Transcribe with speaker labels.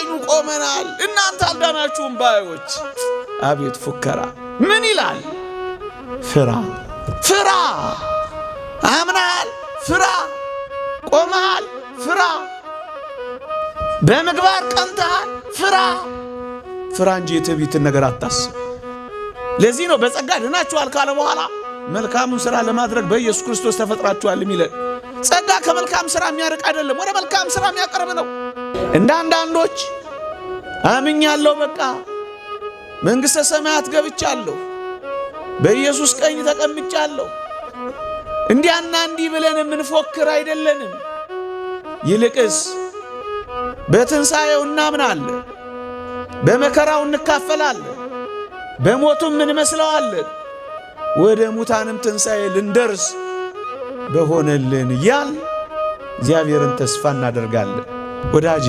Speaker 1: በቀኙ ቆመናል እናንተ አልዳናችሁም ባዮች። አቤት ፉከራ! ምን ይላል? ፍራ ፍራ! አምናል ፍራ! ቆመሃል ፍራ! በምግባር ቀንተሃል ፍራ! ፍራ እንጂ የትዕቢትን ነገር አታስብ። ለዚህ ነው በጸጋ ድናችኋል ካለ በኋላ መልካሙን ሥራ ለማድረግ በኢየሱስ ክርስቶስ ተፈጥራችኋል የሚለን። ጸጋ ከመልካም ሥራ የሚያርቅ አይደለም፣ ወደ መልካም ሥራ የሚያቀርብ ነው። እንደ አንዳንዶች አምኛለሁ፣ በቃ መንግሥተ ሰማያት ገብቻለሁ፣ በኢየሱስ ቀኝ ተቀምጫለሁ፣ እንዲያና እንዲህ ብለን የምንፎክር አይደለንም። ይልቅስ በትንሣኤው እናምናለን፣ በመከራው እንካፈላለን፣ በሞቱም እንመስለዋለን፣ ወደ ሙታንም ትንሣኤ ልንደርስ በሆነልን እያል እግዚአብሔርን ተስፋ እናደርጋለን። ወዳጄ